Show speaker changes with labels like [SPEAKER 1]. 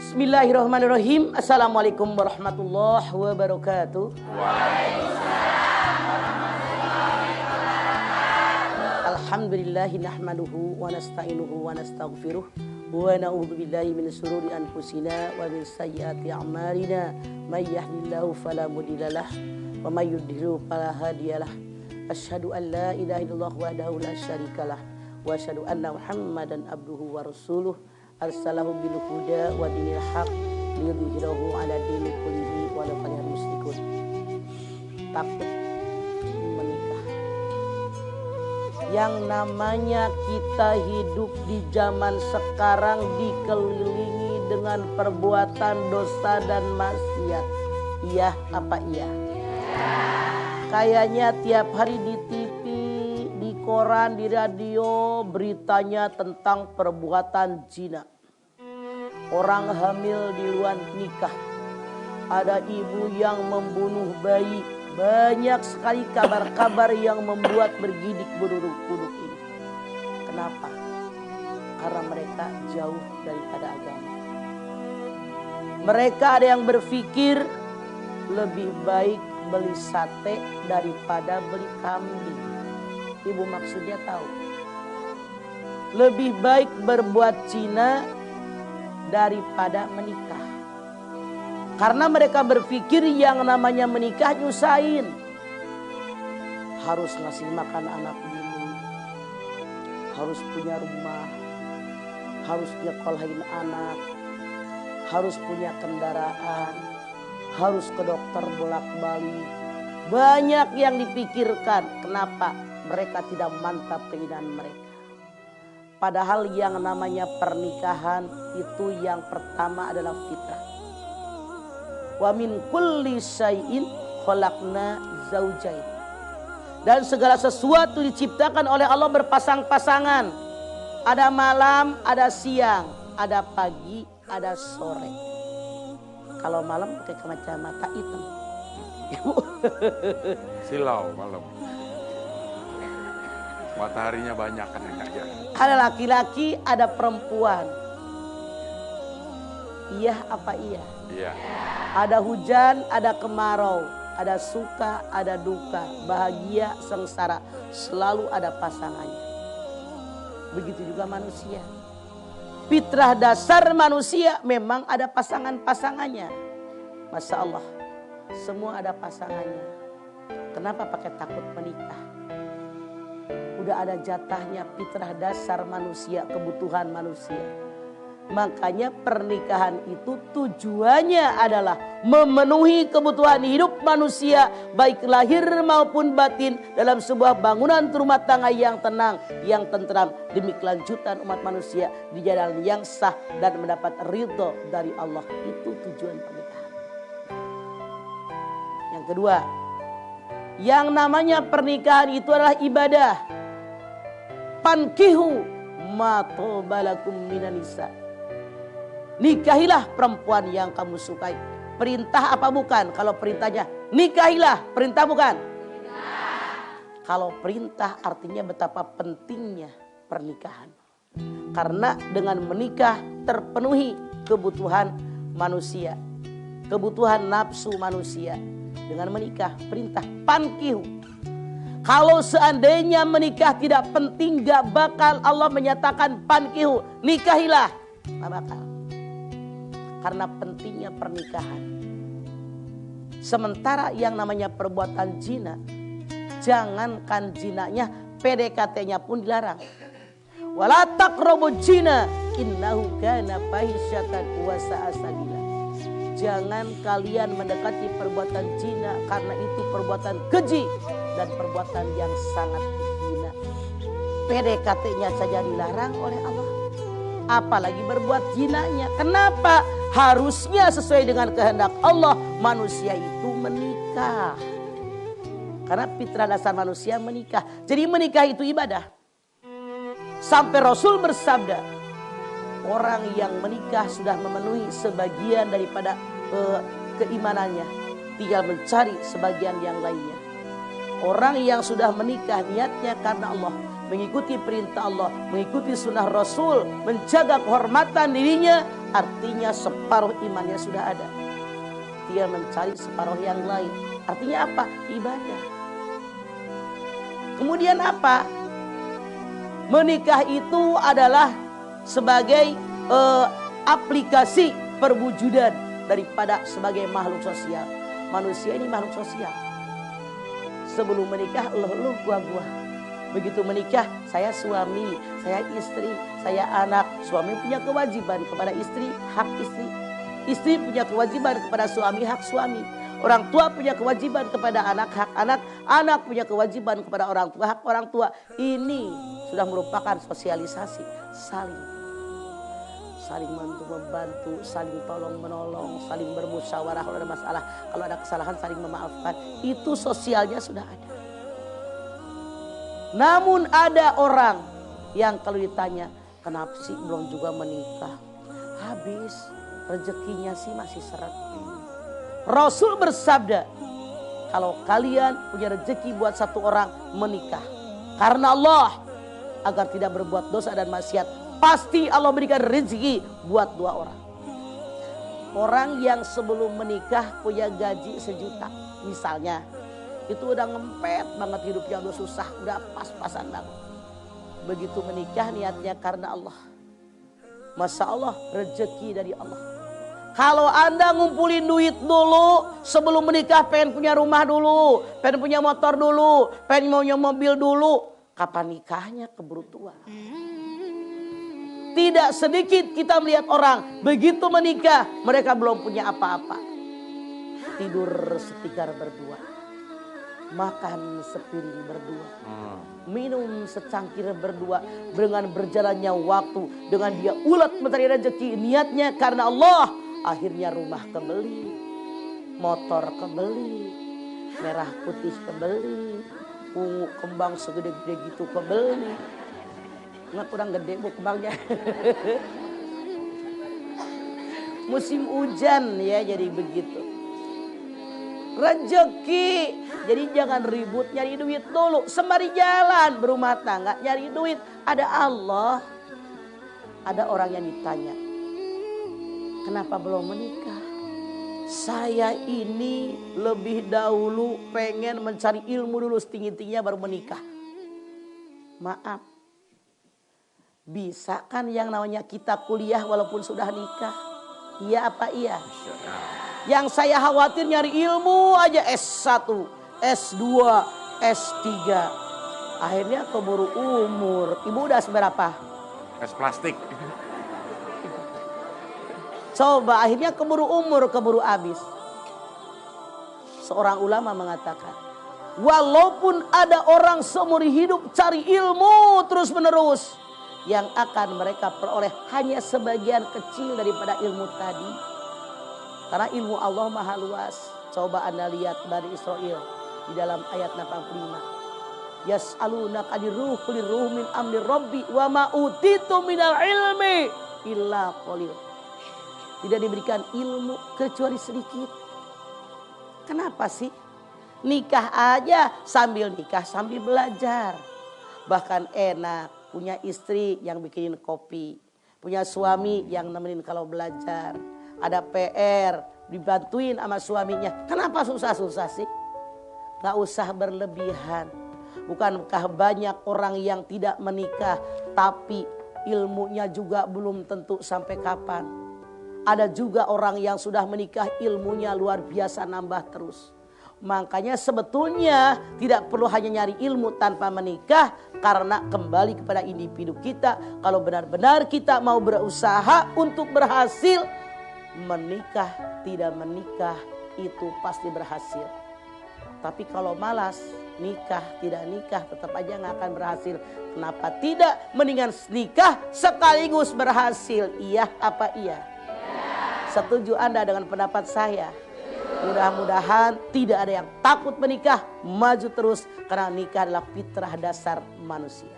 [SPEAKER 1] Bismillahirrahmanirrahim. Assalamualaikum warahmatullahi wabarakatuh. Alhamdulillahi nahmaduhu wa nasta'inuhu wa nastaghfiruh wa na'udzu billahi min shururi anfusina wa min sayyiati a'malina may yahdihillahu fala mudhillalah wa may yudhlil fala hadiyalah. Asyhadu an la ilaha illallah wahdahu la syarikalah wa asyhadu anna Muhammadan abduhu wa rasuluh arsalahu bil huda wa dinil haq liyudhhirahu ala dini kullihi walau karihal musyrikun. Takut menikah. Yang namanya kita hidup di zaman sekarang dikelilingi dengan perbuatan dosa dan maksiat. Iya apa iya? Kayaknya tiap hari di TV, di koran, di radio beritanya tentang perbuatan zina. Orang hamil di luar nikah. Ada ibu yang membunuh bayi. Banyak sekali kabar-kabar yang membuat bergidik beruduk-uduk ini. Kenapa? Karena mereka jauh daripada agama. Mereka ada yang berpikir lebih baik beli sate daripada beli kambing. Ibu maksudnya tahu. Lebih baik berbuat zina daripada menikah. Karena mereka berpikir yang namanya menikah nyusahin. Harus ngasih makan anak dulu. Harus punya rumah. Harus nyekolahin anak. Harus punya kendaraan. Harus ke dokter bolak-balik. Banyak yang dipikirkan. Kenapa? Mereka tidak mantap keinginan mereka. Padahal yang namanya pernikahan itu yang pertama adalah fitrah. Wa min kulli syai'in khalaqna zaujain. Dan segala sesuatu diciptakan oleh Allah berpasang-pasangan. Ada malam, ada siang, ada pagi, ada sore. Kalau malam pakai kacamata hitam.
[SPEAKER 2] Silau malam. Mataharinya banyak kan enggak.
[SPEAKER 1] Ada laki-laki, ada perempuan. Iya apa iya?
[SPEAKER 2] Iya.
[SPEAKER 1] Ada hujan, ada kemarau, ada suka, ada duka, bahagia, sengsara, selalu ada pasangannya. Begitu juga manusia. Fitrah dasar manusia memang ada pasangan-pasangannya. Masya Allah, semua ada pasangannya. Kenapa pakai takut menikah? Udah ada jatahnya fitrah dasar manusia, kebutuhan manusia. Makanya pernikahan itu tujuannya adalah memenuhi kebutuhan hidup manusia baik lahir maupun batin dalam sebuah bangunan rumah tangga yang tenang, yang tentram demi kelanjutan umat manusia di jalan yang sah dan mendapat ridho dari Allah. Itu tujuan pernikahan. Yang kedua, yang namanya pernikahan itu adalah ibadah. Pankihu ma tobalakum minan nisa. Nikahilah perempuan yang kamu sukai. Perintah apa bukan? Kalau perintahnya nikahilah, perintah bukan? Nikah. Kalau perintah artinya betapa pentingnya pernikahan. Karena dengan menikah terpenuhi kebutuhan manusia. Kebutuhan nafsu manusia. Dengan menikah perintah pankihu. Kalau seandainya menikah tidak penting, gak bakal Allah menyatakan pankihu, nikahilah. Gak bakal. Karena pentingnya pernikahan. Sementara yang namanya perbuatan zina, jangankan zinanya, PDKT-nya pun dilarang. Wala taqrabuz zina innahu kana fahisyatan wa sa'a sabila. Jangan kalian mendekati perbuatan zina karena itu perbuatan keji dan perbuatan yang sangat hina. PDKT-nya saja dilarang oleh Allah. Apalagi berbuat zinanya. Kenapa? Harusnya sesuai dengan kehendak Allah manusia itu menikah. Karena fitrah dasar manusia menikah. Jadi menikah itu ibadah. Sampai Rasul bersabda, orang yang menikah sudah memenuhi sebagian daripada keimanannya. Tinggal mencari sebagian yang lainnya. Orang yang sudah menikah niatnya karena Allah, mengikuti perintah Allah, mengikuti sunnah Rasul, menjaga kehormatan dirinya, artinya separuh imannya sudah ada. Dia mencari separuh yang lain. Artinya apa? Ibadah. Kemudian apa? Menikah itu adalah sebagai aplikasi perwujudan daripada sebagai makhluk sosial. Manusia ini makhluk sosial. Sebelum menikah eluh gua. Begitu menikah, saya suami, saya istri, saya anak. Suami punya kewajiban kepada istri, hak istri. Istri punya kewajiban kepada suami, hak suami. Orang tua punya kewajiban kepada anak, hak anak. Anak punya kewajiban kepada orang tua, hak orang tua. Ini sudah merupakan sosialisasi. Saling membantu, saling tolong menolong, saling bermusyawarah kalau ada masalah. Kalau ada kesalahan saling memaafkan. Itu sosialnya sudah ada. Namun ada orang yang kalau ditanya, kenapa sih belum juga menikah? Habis rezekinya sih masih seret. Rasul bersabda, kalau kalian punya rezeki buat satu orang, menikah. Karena Allah, agar tidak berbuat dosa dan maksiat, pasti Allah berikan rezeki buat dua orang. Orang yang sebelum menikah punya gaji 1 juta misalnya, itu udah ngempet banget hidupnya, udah susah, udah pas-pasan banget. Begitu menikah niatnya karena Allah. Masya Allah, rezeki dari Allah. Kalau Anda ngumpulin duit dulu sebelum menikah, pengen punya rumah dulu, pengen punya motor dulu, pengen punya mobil dulu, kapan nikahnya? Keburu tua. Tidak sedikit kita melihat orang begitu menikah mereka belum punya apa-apa. Tidur setikar berdua, makan sepiring berdua, minum secangkir berdua. Dengan berjalannya waktu, dengan dia ulet mencari rezeki, niatnya karena Allah, akhirnya rumah kebeli, motor kebeli, merah putih kebeli, ungu kembang segede-gede gitu kebeli. Nggak kurang gede bu kembangnya. Musim hujan ya, jadi begitu. Rezeki, jadi jangan ribut nyari duit dulu. Sembari jalan berumah tangga nyari duit. Ada Allah. Ada orang yang ditanya, kenapa belum menikah? Saya ini lebih dahulu pengen mencari ilmu dulu setinggi-tingginya baru menikah. Maaf, bisa kan yang namanya kita kuliah walaupun sudah nikah? Iya apa iya? Yang saya khawatir nyari ilmu aja S1, S2, S3. Akhirnya keburu umur. Ibu udah seberapa?
[SPEAKER 2] Es plastik.
[SPEAKER 1] Coba akhirnya keburu umur, keburu habis. Seorang ulama mengatakan, walaupun ada orang seumur hidup cari ilmu terus menerus, yang akan mereka peroleh hanya sebagian kecil daripada ilmu tadi. Karena ilmu Allah maha luas. Coba Anda lihat Bani Israel di dalam ayat 85. Yas'alunaka aniruh qulir ruh min amri rabbi wa ma utitu minal ilmi illa qalil. Tidak diberikan ilmu kecuali sedikit. Kenapa sih? Nikah aja sambil nikah sambil belajar. Bahkan enak punya istri yang bikinin kopi, punya suami yang nemenin kalau belajar. Ada PR dibantuin sama suaminya. Kenapa susah-susah sih? Gak usah berlebihan. Bukankah banyak orang yang tidak menikah tapi ilmunya juga belum tentu sampai kapan. Ada juga orang yang sudah menikah ilmunya luar biasa nambah terus. Makanya sebetulnya tidak perlu hanya nyari ilmu tanpa menikah. Karena kembali kepada individu kita. Kalau benar-benar kita mau berusaha untuk berhasil, menikah tidak menikah itu pasti berhasil. Tapi kalau malas, nikah tidak nikah tetap aja nggak akan berhasil. Kenapa tidak? Mendingan nikah sekaligus berhasil. Iya apa iya? Setuju Anda dengan pendapat saya? Mudah-mudahan tidak ada yang takut menikah, maju terus karena nikah adalah fitrah dasar manusia.